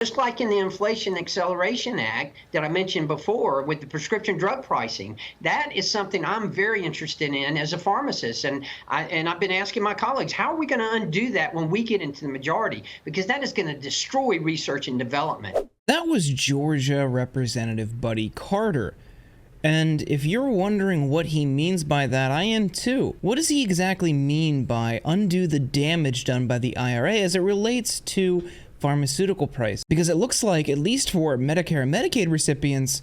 Just like in the Inflation Acceleration Act that I mentioned before with the prescription drug pricing, that is something I'm very interested in as a pharmacist. And I've been asking my colleagues, how are we going to undo that when we get into the majority? Because that is going to destroy research and development. That was Georgia Representative Buddy Carter. And if you're wondering what he means by that, I am too. What does he exactly mean by undo the damage done by the IRA as it relates to pharmaceutical price? Because it looks like, at least for Medicare and Medicaid recipients,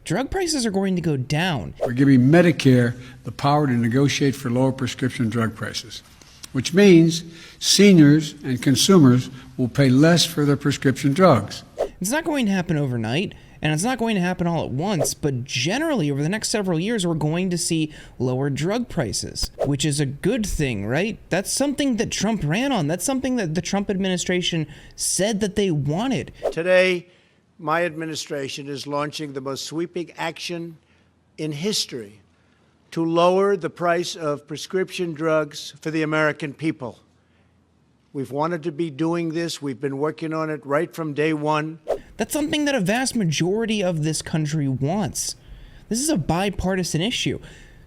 drug prices are going to go down. We're giving Medicare the power to negotiate for lower prescription drug prices, which means seniors and consumers will pay less for their prescription drugs. It's not going to happen overnight, and it's not going to happen all at once, but generally over the next several years, we're going to see lower drug prices, which is a good thing, right? That's something that Trump ran on. That's something that the Trump administration said that they wanted. Today, my administration is launching the most sweeping action in history to lower the price of prescription drugs for the American people. We've wanted to be doing this. We've been working on it right from day one. That's something that a vast majority of this country wants. This is a bipartisan issue.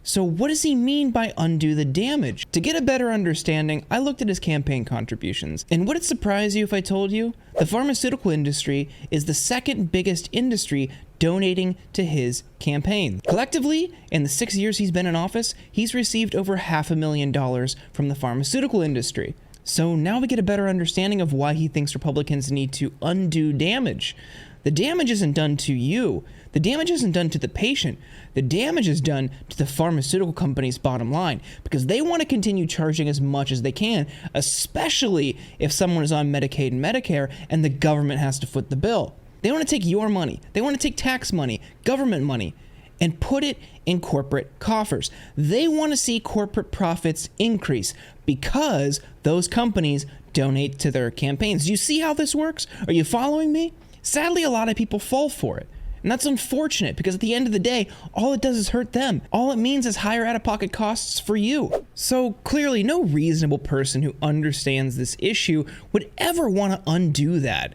So what does he mean by undo the damage? To get a better understanding, I looked at his campaign contributions. And would it surprise you if I told you? The pharmaceutical industry is the second biggest industry donating to his campaign. Collectively, in the 6 years he's been in office, he's received over $500,000 from the pharmaceutical industry. So now we get a better understanding of why he thinks Republicans need to undo damage. The damage isn't done to you. The damage isn't done to the patient. The damage is done to the pharmaceutical company's bottom line, because they want to continue charging as much as they can, especially if someone is on Medicaid and Medicare and the government has to foot the bill. They want to take your money. They want to take tax money, government money, and put it in corporate coffers. They want to see corporate profits increase because those companies donate to their campaigns. Do you see how this works? Are you following me? Sadly, a lot of people fall for it. And that's unfortunate, because at the end of the day, all it does is hurt them. All it means is higher out-of-pocket costs for you. So clearly, no reasonable person who understands this issue would ever want to undo that.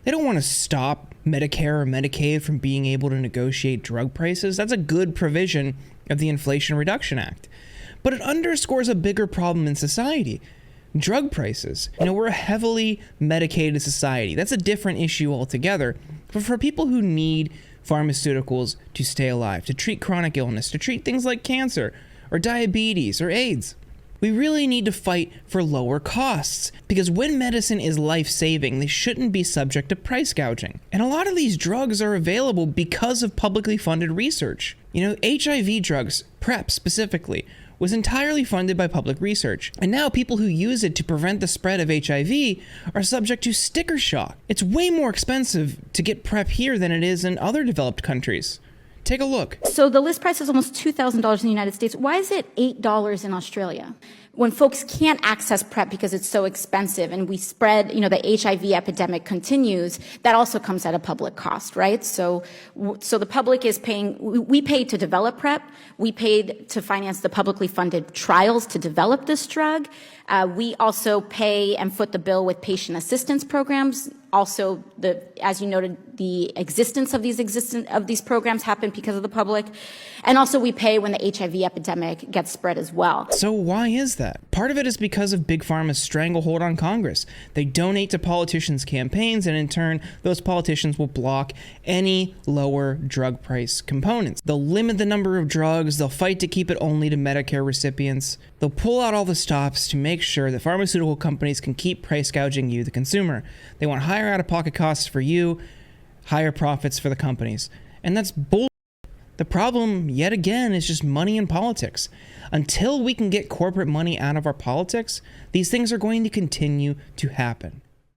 They don't want to stop Medicare or Medicaid from being able to negotiate drug prices. That's a good provision of the Inflation Reduction Act. But it underscores a bigger problem in society. Drug prices. You know, we're a heavily medicated society. That's a different issue altogether. But for people who need pharmaceuticals to stay alive, to treat chronic illness, to treat things like cancer or diabetes or AIDS, we really need to fight for lower costs, because when medicine is life-saving, they shouldn't be subject to price gouging. And a lot of these drugs are available because of publicly funded research. You know, HIV drugs, PrEP specifically, was entirely funded by public research. And now people who use it to prevent the spread of HIV are subject to sticker shock. It's way more expensive to get PrEP here than it is in other developed countries. Take a look. So the list price is almost $2,000 in the United States. Why is it $8 in Australia? When folks can't access PrEP because it's so expensive and we spread, you know, the HIV epidemic continues, that also comes at a public cost, right? So the public is paying, we paid to develop PrEP, we paid to finance the publicly funded trials to develop this drug. We also pay and foot the bill with patient assistance programs. Also, as you noted, the existence of these programs happen because of the public. And also we pay when the HIV epidemic gets spread as well. So why is that? Part of it is because of Big Pharma's stranglehold on Congress. They donate to politicians' campaigns, and in turn, those politicians will block any lower drug price components. They'll limit the number of drugs, they'll fight to keep it only to Medicare recipients. They'll pull out all the stops to make sure that pharmaceutical companies can keep price gouging you, the consumer. They want higher out-of-pocket costs for you, higher profits for the companies. And that's bull. The problem, yet again, is just money in politics. Until we can get corporate money out of our politics, these things are going to continue to happen.